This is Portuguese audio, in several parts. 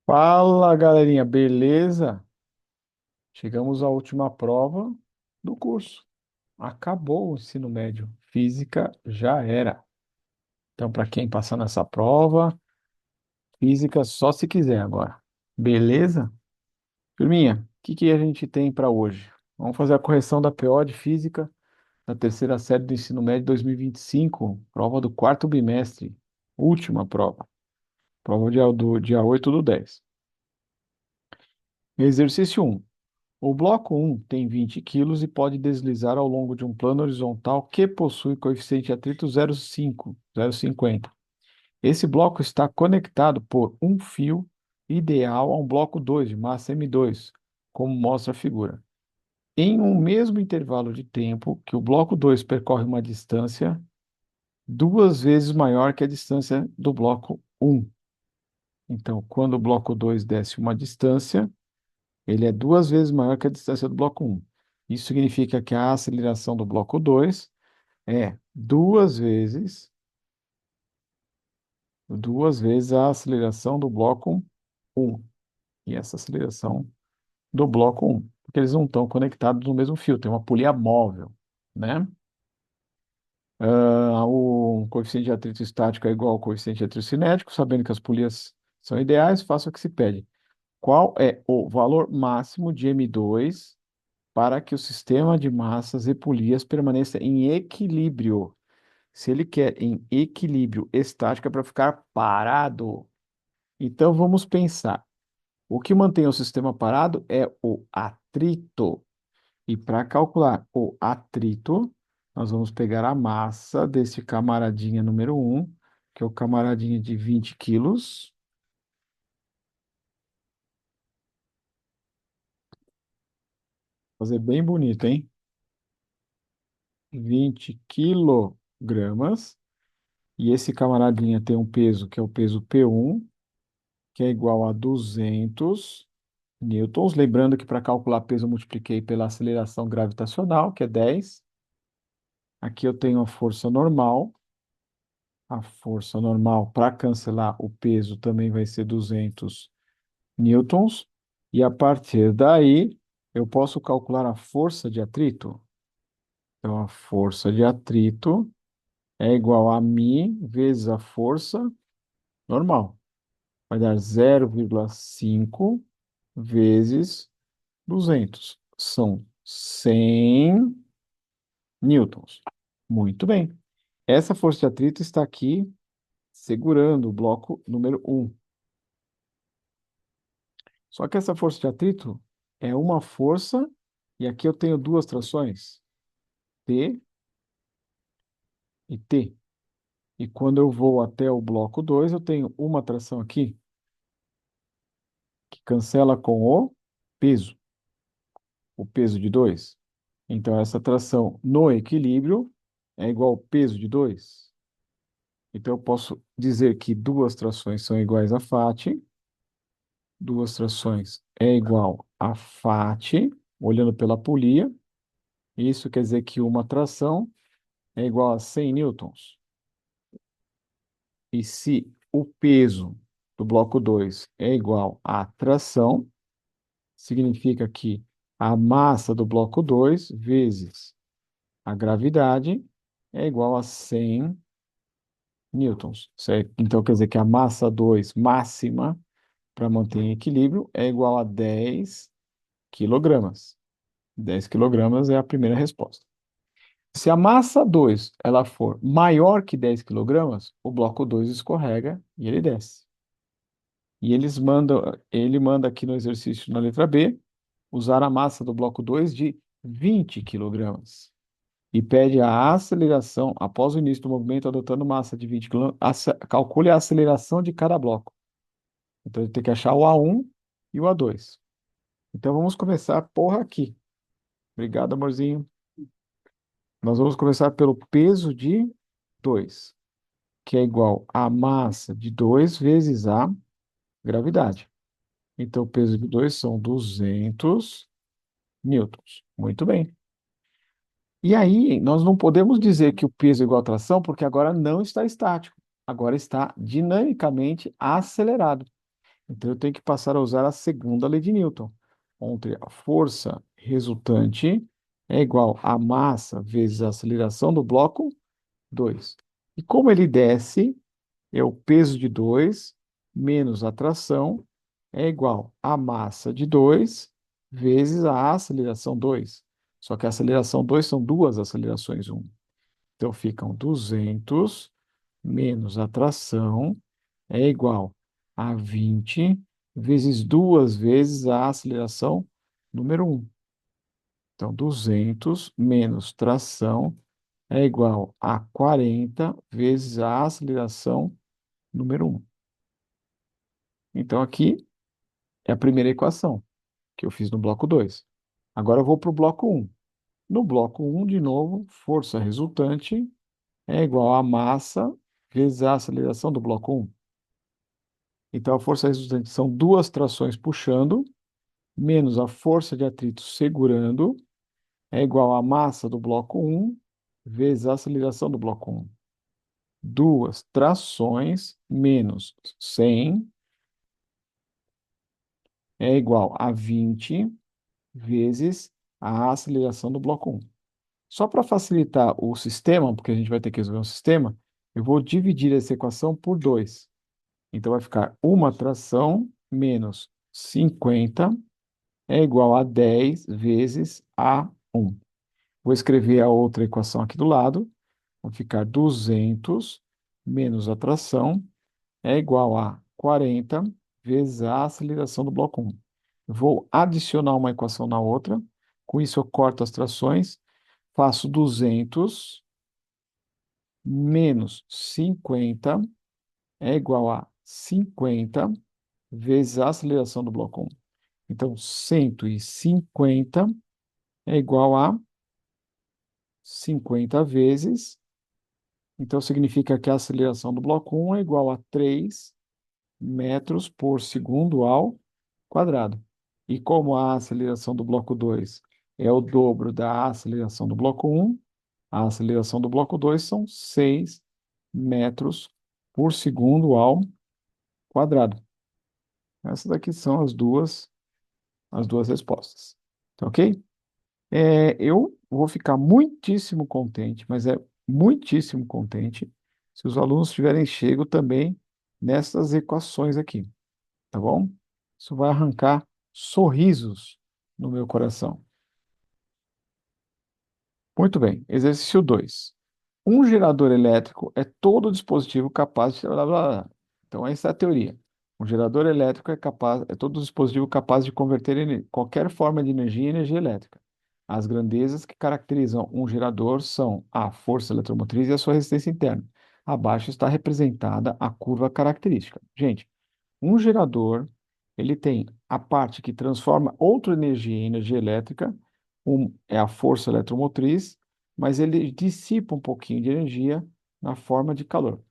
Fala, galerinha, beleza? Chegamos à última prova do curso. Acabou o ensino médio. Física já era. Então, para quem passar nessa prova, física só se quiser agora. Beleza? Turminha, o que que a gente tem para hoje? Vamos fazer a correção da PO de Física da terceira série do ensino médio 2025, prova do quarto bimestre. Última prova. Prova do dia 8 do 10. Exercício 1. O bloco 1 tem 20 quilos e pode deslizar ao longo de um plano horizontal que possui coeficiente de atrito 0,5, 0,50. Esse bloco está conectado por um fio ideal a um bloco 2 de massa M2, como mostra a figura. Em um mesmo intervalo de tempo que o bloco 2 percorre uma distância duas vezes maior que a distância do bloco 1. Então, quando o bloco 2 desce uma distância, ele é duas vezes maior que a distância do bloco 1. Isso significa que a aceleração do bloco 2 é duas vezes a aceleração do bloco 1. E essa aceleração do bloco 1, porque eles não estão conectados no mesmo fio, tem uma polia móvel, né? O coeficiente de atrito estático é igual ao coeficiente de atrito cinético, sabendo que as polias são ideais, faça o que se pede. Qual é o valor máximo de M2 para que o sistema de massas e polias permaneça em equilíbrio? Se ele quer em equilíbrio estático, é para ficar parado. Então vamos pensar. O que mantém o sistema parado é o atrito. E para calcular o atrito, nós vamos pegar a massa desse camaradinha número um, que é o camaradinha de 20 quilos. Fazer bem bonito, hein? 20 quilogramas. E esse camaradinha tem um peso, que é o peso P1, que é igual a 200 newtons. Lembrando que para calcular peso eu multipliquei pela aceleração gravitacional, que é 10. Aqui eu tenho a força normal. A força normal para cancelar o peso também vai ser 200 newtons. E a partir daí, eu posso calcular a força de atrito. Então, a força de atrito é igual a μ vezes a força normal. Vai dar 0,5 vezes 200. São 100 newtons. Muito bem. Essa força de atrito está aqui segurando o bloco número um. Só que essa força de atrito é uma força, e aqui eu tenho duas trações, T e T. E quando eu vou até o bloco 2 eu tenho uma tração aqui, que cancela com o peso de 2. Então, essa tração no equilíbrio é igual ao peso de 2. Então, eu posso dizer que duas trações são iguais a Fat. Duas trações é igual a Fat, olhando pela polia. Isso quer dizer que uma tração é igual a 100 newtons. E se o peso do bloco 2 é igual à tração, significa que a massa do bloco 2 vezes a gravidade é igual a 100 newtons, certo? Então, quer dizer que a massa 2 máxima, para manter em equilíbrio, é igual a 10 quilogramas. 10 quilogramas é a primeira resposta. Se a massa 2 ela for maior que 10 quilogramas, o bloco 2 escorrega e ele desce. E ele manda aqui no exercício na letra B, usar a massa do bloco 2 de 20 quilogramas. E pede a aceleração após o início do movimento adotando massa de 20 kg. Calcule a aceleração de cada bloco. Então, ele tem que achar o A1 e o A2. Então, vamos começar por aqui. Obrigado, amorzinho. Nós vamos começar pelo peso de 2, que é igual a massa de 2 vezes a gravidade. Então, o peso de 2 são 200 newtons. Muito bem. E aí, nós não podemos dizer que o peso é igual à tração, porque agora não está estático. Agora está dinamicamente acelerado. Então, eu tenho que passar a usar a segunda lei de Newton, onde a força resultante é igual a massa vezes a aceleração do bloco 2. E como ele desce, é o peso de 2 menos a tração é igual a massa de 2 vezes a aceleração 2. Só que a aceleração 2 são duas acelerações um. Então ficam 200 menos a tração é igual a 20 vezes duas vezes a aceleração número um. Então 200 menos tração é igual a 40 vezes a aceleração número um. Então aqui é a primeira equação que eu fiz no bloco 2. Agora eu vou para o bloco um. No bloco um, de novo, força resultante é igual a massa vezes a aceleração do bloco um. Então, a força resultante são duas trações puxando, menos a força de atrito segurando, é igual à massa do bloco um vezes a aceleração do bloco um. Duas trações menos 100 é igual a 20 vezes a aceleração do bloco um. Só para facilitar o sistema, porque a gente vai ter que resolver um sistema, eu vou dividir essa equação por 2. Então vai ficar uma tração menos 50 é igual a 10 vezes A1. Vou escrever a outra equação aqui do lado. Vai ficar 200 menos a tração é igual a 40 vezes a aceleração do bloco um. Vou adicionar uma equação na outra. Com isso, eu corto as trações. Faço 200 menos 50 é igual a 50 vezes a aceleração do bloco um. Então, 150 é igual a 50 vezes. Então, significa que a aceleração do bloco um é igual a 3 metros por segundo ao quadrado. E como a aceleração do bloco 2 é o dobro da aceleração do bloco um, a aceleração do bloco 2 são 6 metros por segundo ao quadrado. Essas daqui são as duas respostas. Tá ok? Eu vou ficar muitíssimo contente, mas é muitíssimo contente, se os alunos tiverem chego também nessas equações aqui, tá bom? Isso vai arrancar sorrisos no meu coração. Muito bem, exercício 2. Um gerador elétrico é todo dispositivo capaz de... Blá, blá, blá. Então, essa é a teoria. Um gerador elétrico é todo dispositivo capaz de converter qualquer forma de energia em energia elétrica. As grandezas que caracterizam um gerador são a força eletromotriz e a sua resistência interna. Abaixo está representada a curva característica. Gente, um gerador, ele tem a parte que transforma outra energia em energia elétrica, é a força eletromotriz, mas ele dissipa um pouquinho de energia na forma de calor.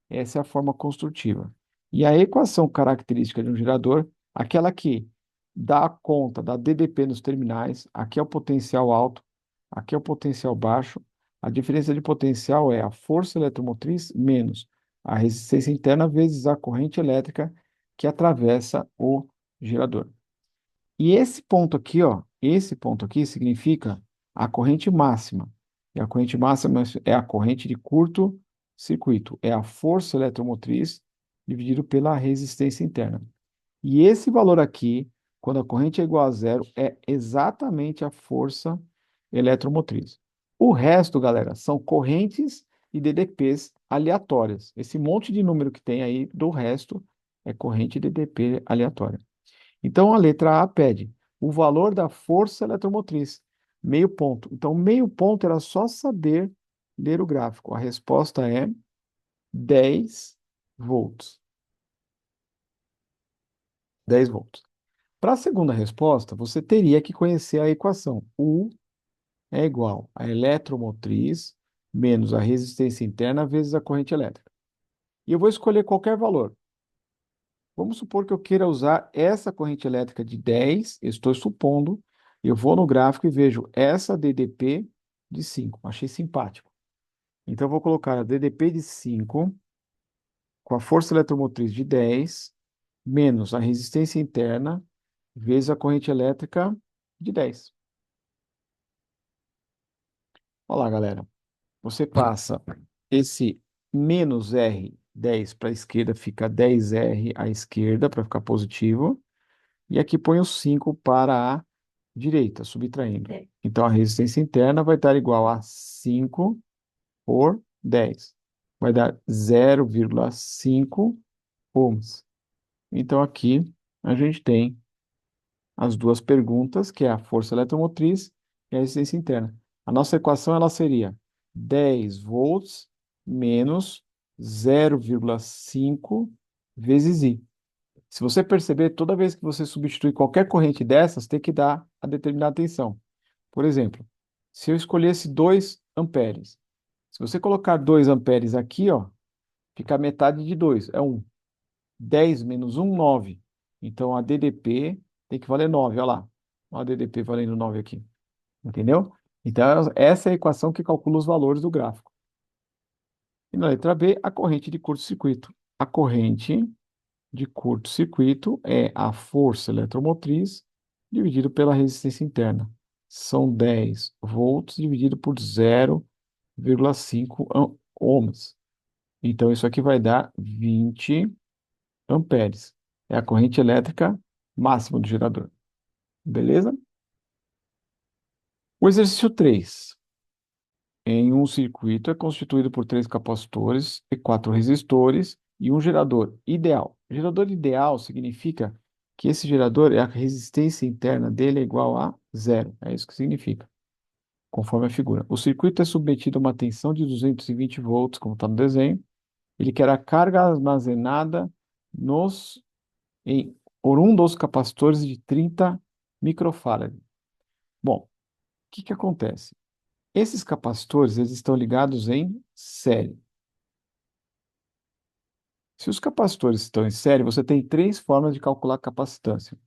Essa é a forma construtiva. E a equação característica de um gerador, aquela que dá conta da DDP nos terminais, aqui é o potencial alto, aqui é o potencial baixo. A diferença de potencial é a força eletromotriz menos a resistência interna vezes a corrente elétrica que atravessa o gerador. E esse ponto aqui, ó, esse ponto aqui significa a corrente máxima. E a corrente máxima é a corrente de curto circuito, é a força eletromotriz dividido pela resistência interna. E esse valor aqui, quando a corrente é igual a zero, é exatamente a força eletromotriz. O resto, galera, são correntes e DDPs aleatórias. Esse monte de número que tem aí do resto é corrente DDP aleatória. Então, a letra A pede o valor da força eletromotriz, meio ponto. Então, meio ponto era só saber ler o gráfico. A resposta é 10 volts. 10 volts. Para a segunda resposta, você teria que conhecer a equação. U é igual a eletromotriz menos a resistência interna vezes a corrente elétrica. E eu vou escolher qualquer valor. Vamos supor que eu queira usar essa corrente elétrica de 10, eu estou supondo, eu vou no gráfico e vejo essa DDP de 5. Achei simpático. Então, eu vou colocar a DDP de 5 com a força eletromotriz de 10 menos a resistência interna vezes a corrente elétrica de 10. Olha lá, galera. Você passa esse menos R10 para a esquerda, fica 10R à esquerda para ficar positivo. E aqui põe o 5 para a direita, subtraindo. Então, a resistência interna vai dar igual a 5 por 10. Vai dar 0,5 ohms. Então, aqui a gente tem as duas perguntas, que é a força eletromotriz e a resistência interna. A nossa equação ela seria 10 volts menos 0,5 vezes I. Se você perceber, toda vez que você substitui qualquer corrente dessas, tem que dar a determinada tensão. Por exemplo, se eu escolhesse 2 amperes, se você colocar 2 amperes aqui, ó, fica a metade de 2, é 1. 10 menos 1, 9. Então, a DDP tem que valer 9, olha lá. Olha a DDP valendo 9 aqui. Entendeu? Então, essa é a equação que calcula os valores do gráfico. E na letra B, a corrente de curto-circuito. A corrente de curto-circuito é a força eletromotriz dividido pela resistência interna. São 10 volts dividido por 0,5 ohms. Então, isso aqui vai dar 20 amperes. É a corrente elétrica máxima do gerador. Beleza? O exercício 3. Em um circuito é constituído por 3 capacitores e 4 resistores e um gerador ideal. Gerador ideal significa que esse gerador, a resistência interna dele é igual a zero. É isso que significa, conforme a figura. O circuito é submetido a uma tensão de 220 volts, como está no desenho. Ele quer a carga armazenada por um dos capacitores de 30 microfarad. Bom, o que acontece? Esses capacitores eles estão ligados em série. Se os capacitores estão em série, você tem três formas de calcular a capacitância.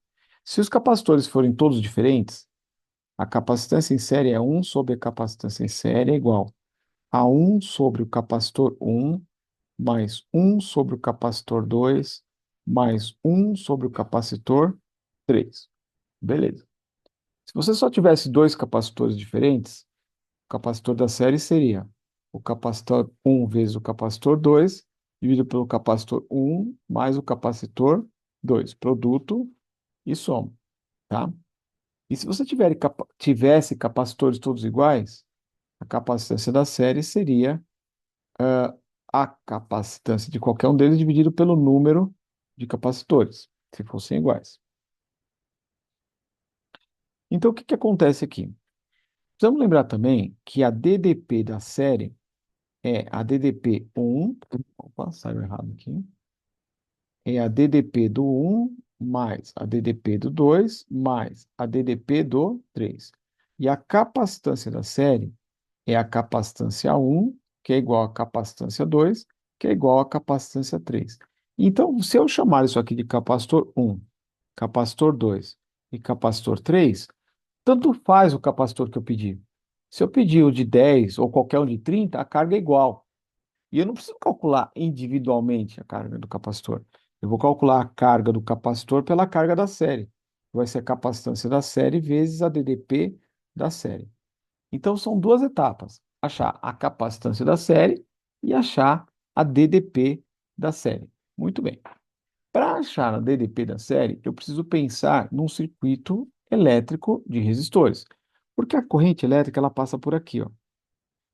Se os capacitores forem todos diferentes, a capacitância em série é 1 sobre a capacitância em série é igual a 1 sobre o capacitor 1 mais 1 sobre o capacitor 2 mais 1 sobre o capacitor 3. Beleza. Se você só tivesse dois capacitores diferentes, o capacitor da série seria o capacitor 1 vezes o capacitor 2, dividido pelo capacitor 1 mais o capacitor 2, produto e soma, tá? E se você tivesse capacitores todos iguais, a capacitância da série seria a capacitância de qualquer um deles dividido pelo número de capacitores, se fossem iguais. Então, o que acontece aqui? Precisamos lembrar também que a DDP da série é a DDP 1, opa, saiu errado aqui, é a DDP do 1 mais a DDP do 2 mais a DDP do 3. E a capacitância da série é a capacitância 1, que é igual à capacitância 2, que é igual à capacitância 3. Então, se eu chamar isso aqui de capacitor 1, capacitor 2 e capacitor 3, tanto faz o capacitor que eu pedi. Se eu pedir o de 10 ou qualquer um de 30, a carga é igual. E eu não preciso calcular individualmente a carga do capacitor. Eu vou calcular a carga do capacitor pela carga da série. Vai ser a capacitância da série vezes a DDP da série. Então, são duas etapas: achar a capacitância da série e achar a DDP da série. Muito bem. Para achar a DDP da série, eu preciso pensar num circuito elétrico de resistores. Porque a corrente elétrica ela passa por aqui, ó.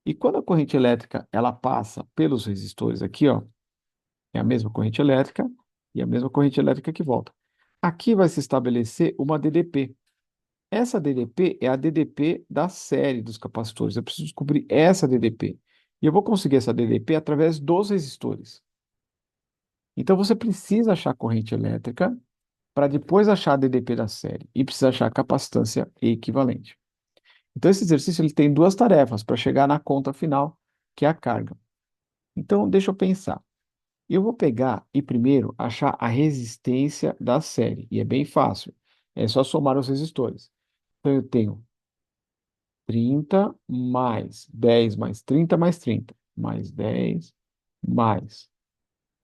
E quando a corrente elétrica ela passa pelos resistores aqui, ó, é a mesma corrente elétrica e a mesma corrente elétrica que volta. Aqui vai se estabelecer uma DDP. Essa DDP é a DDP da série dos capacitores. Eu preciso descobrir essa DDP. E eu vou conseguir essa DDP através dos resistores. Então você precisa achar a corrente elétrica para depois achar a DDP da série e precisa achar a capacitância equivalente. Então esse exercício ele tem duas tarefas para chegar na conta final, que é a carga. Então deixa eu pensar. Eu vou pegar e primeiro achar a resistência da série, e é bem fácil. É só somar os resistores. Então eu tenho 30 mais 10 mais 30 mais 30, mais 10 mais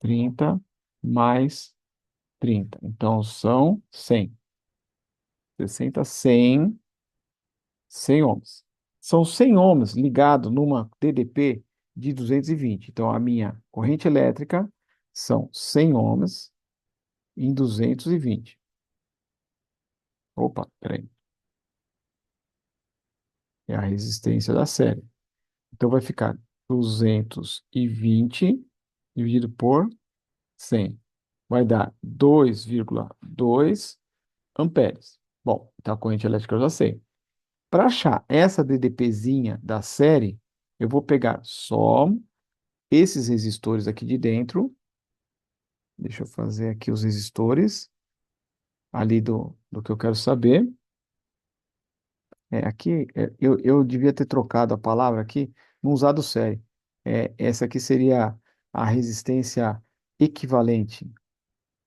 30 mais 30. Então, são 100. 60, 100, 100 ohms. São 100 ohms ligados numa TDP de 220. Então, a minha corrente elétrica são 100 ohms em 220. Opa, peraí. É a resistência da série. Então, vai ficar 220 dividido por 100. Vai dar 2,2 amperes. Bom, então a corrente elétrica eu já sei. Para achar essa DDPzinha da série, eu vou pegar só esses resistores aqui de dentro. Deixa eu fazer aqui os resistores ali do que eu quero saber. Aqui, eu devia ter trocado a palavra aqui, não usado série. Essa aqui seria a resistência equivalente,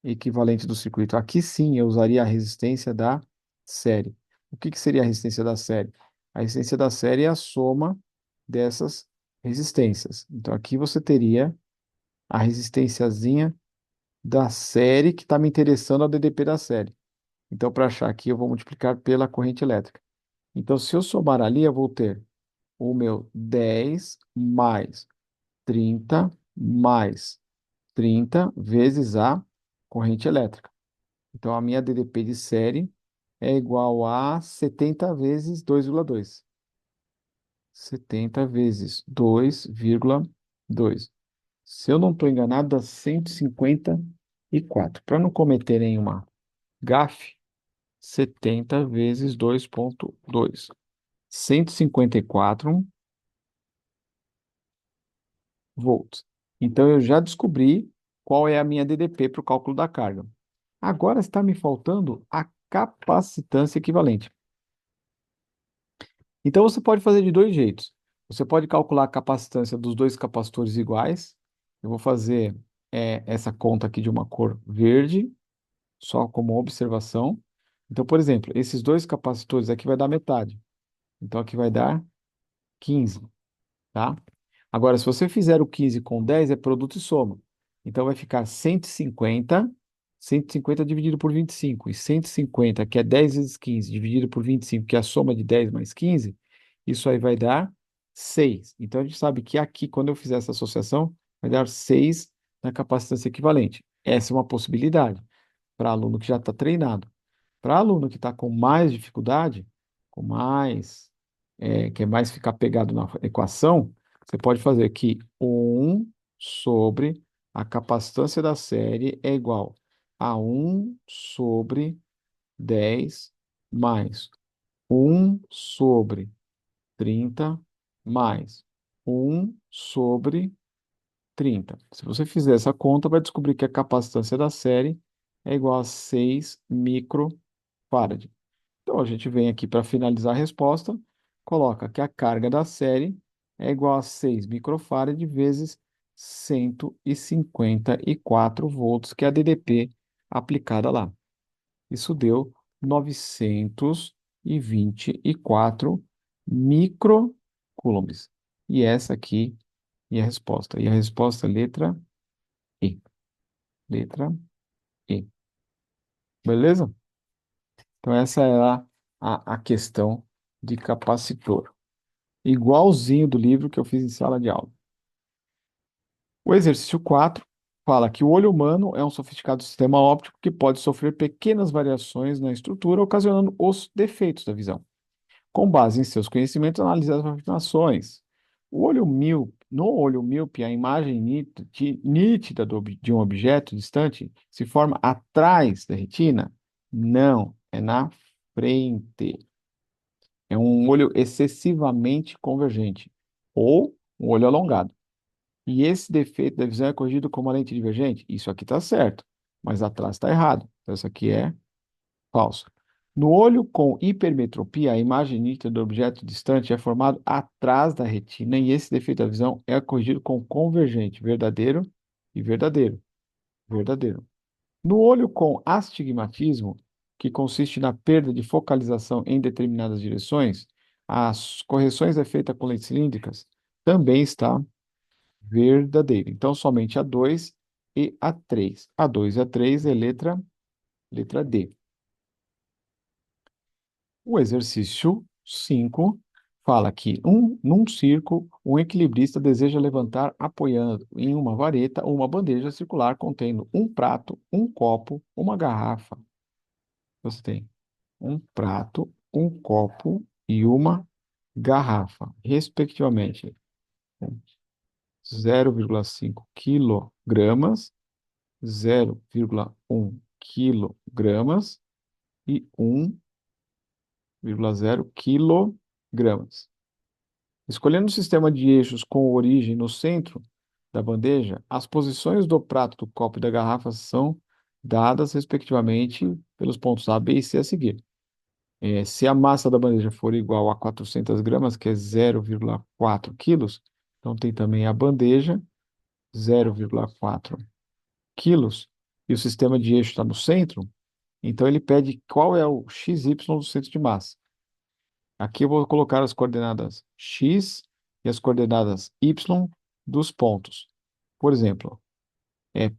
equivalente do circuito. Aqui sim eu usaria a resistência da série. O que que seria a resistência da série? A resistência da série é a soma dessas resistências. Então aqui você teria a resistênciazinha da série que está me interessando a DDP da série. Então, para achar aqui, eu vou multiplicar pela corrente elétrica. Então, se eu somar ali, eu vou ter o meu 10 mais 30 mais 30 vezes a corrente elétrica. Então, a minha DDP de série é igual a 70 vezes 2,2. 70 vezes 2,2. Se eu não estou enganado, dá 154. Para não cometer nenhuma gafe, 70 vezes 2,2. 154 volts. Então, eu já descobri qual é a minha DDP para o cálculo da carga. Agora está me faltando a capacitância equivalente. Então, você pode fazer de dois jeitos. Você pode calcular a capacitância dos dois capacitores iguais. Eu vou fazer essa conta aqui de uma cor verde, só como observação. Então, por exemplo, esses dois capacitores aqui vai dar metade. Então, aqui vai dar 15, tá? Agora, se você fizer o 15 com 10, é produto e soma. Então, vai ficar 150 dividido por 25. E 150, que é 10 vezes 15, dividido por 25, que é a soma de 10 mais 15, isso aí vai dar 6. Então, a gente sabe que aqui, quando eu fizer essa associação, vai dar 6 na capacitância equivalente. Essa é uma possibilidade para aluno que já está treinado. Para aluno que está com mais dificuldade, com mais, quer mais ficar pegado na equação, você pode fazer que 1 sobre a capacitância da série é igual a 1 sobre 10 mais 1 sobre 30 mais 1 sobre 30. Se você fizer essa conta, vai descobrir que a capacitância da série é igual a 6 microfarad. Então, a gente vem aqui para finalizar a resposta, coloca que a carga da série é igual a 6 microfarad vezes 154 volts, que é a DDP aplicada lá. Isso deu 924 microcoulombs. E essa aqui é a resposta. E a resposta é letra E. Letra E. Beleza? Então, essa é a questão de capacitor. Igualzinho do livro que eu fiz em sala de aula. O exercício 4 fala que o olho humano é um sofisticado sistema óptico que pode sofrer pequenas variações na estrutura, ocasionando os defeitos da visão. Com base em seus conhecimentos, analise as afirmações. No olho míope, a imagem nítida de um objeto distante se forma atrás da retina? Não, é na frente. É um olho excessivamente convergente ou um olho alongado. E esse defeito da visão é corrigido com uma lente divergente? Isso aqui está certo, mas atrás está errado. Então, isso aqui é falso. No olho com hipermetropia, a imagem nítida do objeto distante é formada atrás da retina e esse defeito da visão é corrigido com convergente, verdadeiro e verdadeiro, verdadeiro. No olho com astigmatismo, que consiste na perda de focalização em determinadas direções, as correções é feita com lentes cilíndricas, também está verdadeiro. Então, somente a 2 e a 3. A 2 e a 3 é letra Letra D. O exercício 5 fala que num circo, um equilibrista deseja levantar apoiando em uma vareta uma bandeja circular contendo um prato, um copo, uma garrafa. Você tem um prato, um copo e uma garrafa, respectivamente. 0,5 quilogramas, 0,1 quilogramas e 1,0 quilogramas. Escolhendo o sistema de eixos com origem no centro da bandeja, as posições do prato, do copo e da garrafa são dadas, respectivamente, pelos pontos A, B e C a seguir. Se a massa da bandeja for igual a 400 gramas, que é 0,4 quilos, então tem também a bandeja, 0,4 quilos, e o sistema de eixo está no centro, então ele pede qual é o XY do centro de massa. Aqui eu vou colocar as coordenadas x e as coordenadas y dos pontos. Por exemplo,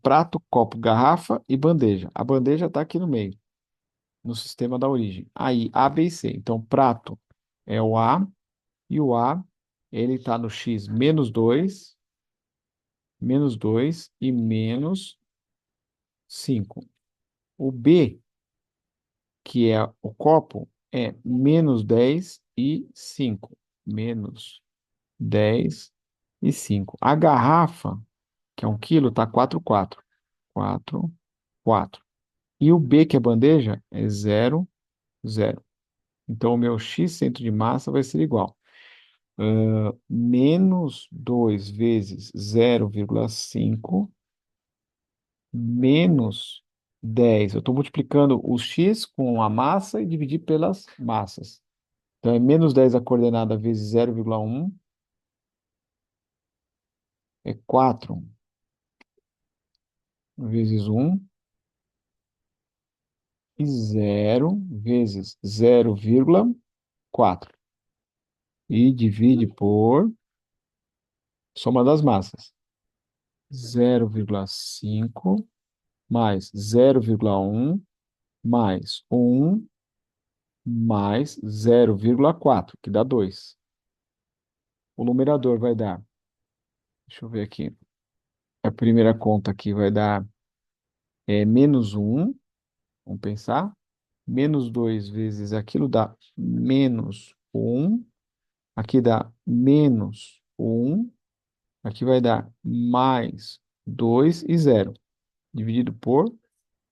prato, copo, garrafa e bandeja. A bandeja está aqui no meio, no sistema da origem. Aí, A, B e C. Então, prato é o A, e o A, ele está no x menos 2 e menos 5. O B, que é o copo, é menos 10 e 5. Menos 10 e 5. A garrafa, que é 1 quilo, está 4,4. 4, 4. E o B, que é bandeja, é 0, 0. Então, o meu x centro de massa vai ser igual. Menos 2 vezes 0,5 menos 10. Eu estou multiplicando o x com a massa e dividir pelas massas. Então, é menos 10 a coordenada vezes 0,1 é 4 vezes 1 e 0 vezes 0,4. E divide por soma das massas. 0,5 mais 0,1 mais 1 mais 0,4, que dá 2. O numerador vai dar, deixa eu ver aqui, a primeira conta aqui vai dar menos 1, vamos pensar, menos 2 vezes aquilo dá menos 1, aqui dá menos 1, aqui vai dar mais 2 e 0, dividido por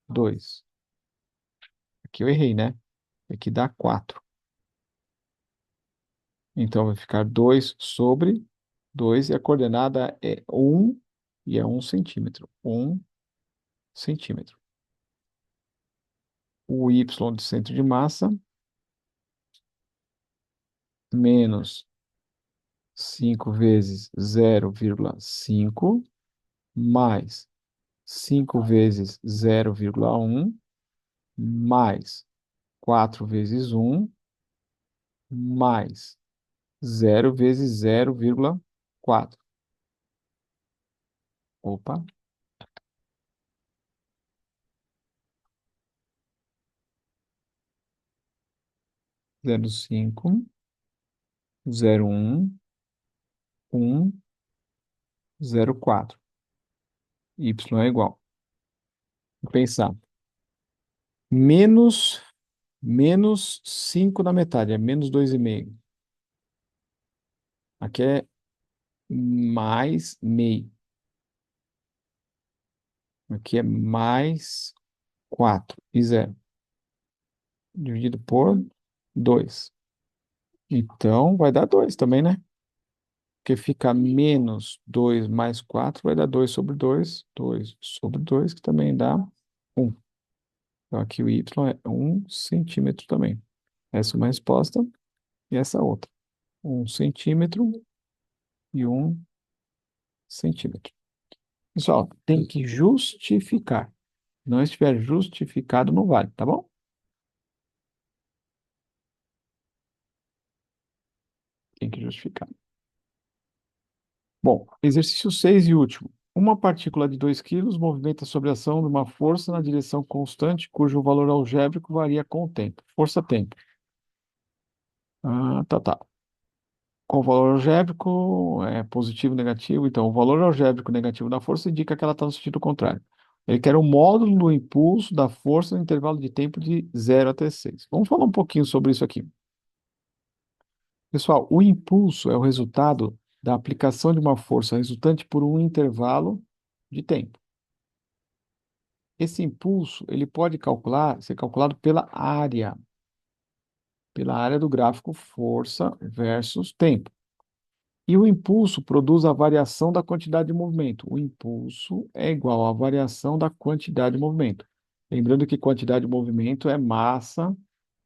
2. Aqui eu errei, né? Aqui dá 4. Então vai ficar 2 sobre 2 e a coordenada é 1 e é 1 centímetro. 1 centímetro. O y de centro de massa menos 5 vezes 0,5 mais 5 vezes 0,1 mais 4 vezes 1 mais 0 vezes 0,4. Opa, 0,5, 0,1, 1,04. Y é igual. Vou pensar. Menos, menos 5 na metade, é menos 2,5. Aqui é mais meio. Aqui é mais 4 e 0. Dividido por 2. Então, vai dar 2 também, né? Porque fica menos 2 mais 4 vai dar 2 sobre 2. 2 sobre 2, que também dá 1. Então, aqui o y é 1 centímetro também. Essa é uma resposta e essa outra. 1 centímetro e 1 centímetro. Pessoal, tem que justificar. Se não estiver justificado, não vale, tá bom? Tem que justificar. Bom, exercício 6 e último. Uma partícula de 2 quilos movimenta sob a ação de uma força na direção constante, cujo valor algébrico varia com o tempo. Força-tempo. Ah, tá. Com o valor algébrico é positivo, negativo. Então, o valor algébrico negativo da força indica que ela está no sentido contrário. Ele quer o módulo do impulso da força no intervalo de tempo de 0 até 6. Vamos falar um pouquinho sobre isso aqui. Pessoal, o impulso é o resultado da aplicação de uma força resultante por um intervalo de tempo. Esse impulso, ele pode ser calculado pela área do gráfico força versus tempo. E o impulso produz a variação da quantidade de movimento. O impulso é igual à variação da quantidade de movimento. Lembrando que quantidade de movimento é massa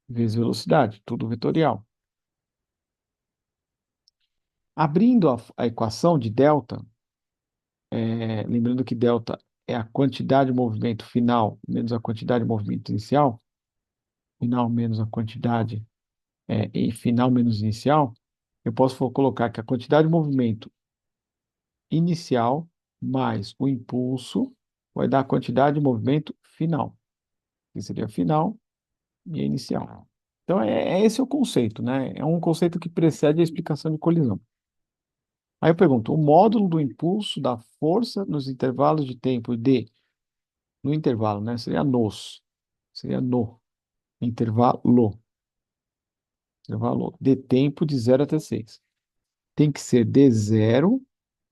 vezes velocidade, tudo vetorial. Abrindo a equação de delta, lembrando que delta é a quantidade de movimento final menos a quantidade de movimento inicial, final menos a quantidade e final menos inicial, eu posso colocar que a quantidade de movimento inicial mais o impulso vai dar a quantidade de movimento final, que seria final e inicial. Então, esse é o conceito, né? É um conceito que precede a explicação de colisão. Aí eu pergunto, o módulo do impulso da força nos intervalos de tempo no intervalo, né? Seria no intervalo, intervalo de tempo de 0 até 6. Tem que ser de 0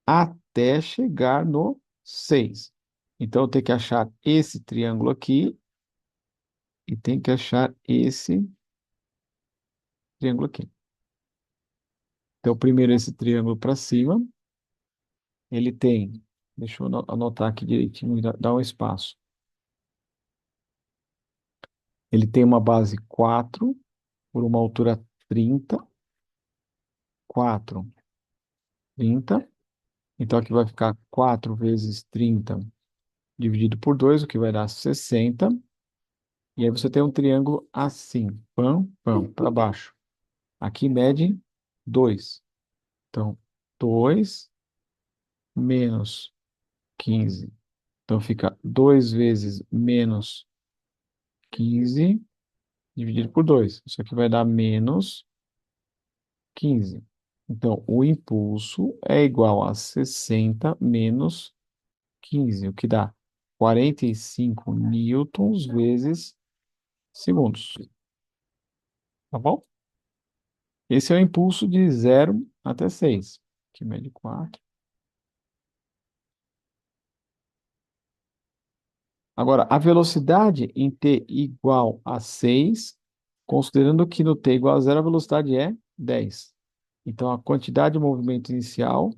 até chegar no 6. Então, eu tenho que achar esse triângulo aqui e tenho que achar esse triângulo aqui. Então, primeiro esse triângulo para cima, ele tem, deixa eu anotar aqui direitinho, dar um espaço. Ele tem uma base 4 por uma altura 30, 4, 30. Então, aqui vai ficar 4 vezes 30 dividido por 2, o que vai dar 60. E aí você tem um triângulo assim, pam, pam, para baixo. Aqui mede 2. Então, 2 menos 15. Então, fica 2 vezes menos 15 dividido por 2. Isso aqui vai dar menos 15. Então, o impulso é igual a 60 menos 15, o que dá 45 newtons vezes segundos. Tá bom? Esse é o impulso de 0 até 6. Que mede 4. Agora, a velocidade em t igual a 6, considerando que no t igual a 0, a velocidade é 10. Então, a quantidade de movimento inicial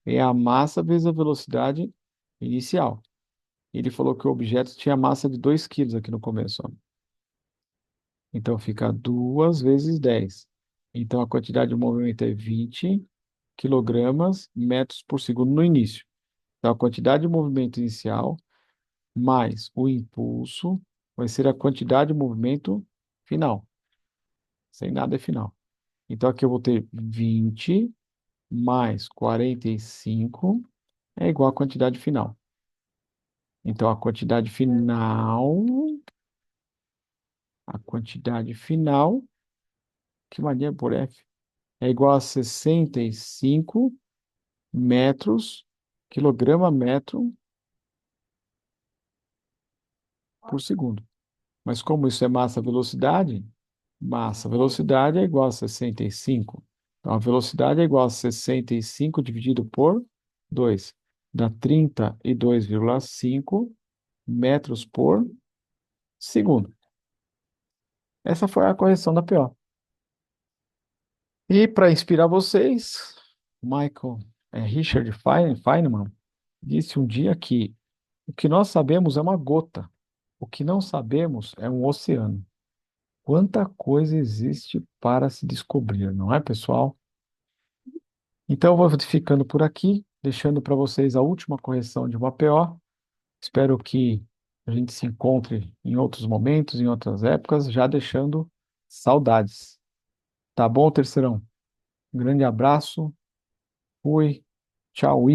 é a massa vezes a velocidade inicial. Ele falou que o objeto tinha massa de 2 quilos aqui no começo, ó. Então, fica 2 vezes 10. Então, a quantidade de movimento é 20 quilogramas metros por segundo no início. Então, a quantidade de movimento inicial mais o impulso vai ser a quantidade de movimento final. Sem nada é final. Então, aqui eu vou ter 20 mais 45 é igual à quantidade final. Então, a quantidade final, que mania por F, é igual a 65 metros, quilograma metro por segundo. Mas como isso é massa-velocidade é igual a 65. Então, a velocidade é igual a 65 dividido por 2. Dá 32,5 metros por segundo. Essa foi a correção da PO. E para inspirar vocês, Richard Feynman disse um dia que o que nós sabemos é uma gota, o que não sabemos é um oceano. Quanta coisa existe para se descobrir, não é, pessoal? Então, eu vou ficando por aqui, deixando para vocês a última correção de uma PO. Espero que a gente se encontre em outros momentos, em outras épocas, já deixando saudades. Tá bom, terceirão? Um grande abraço. Fui. Tchau.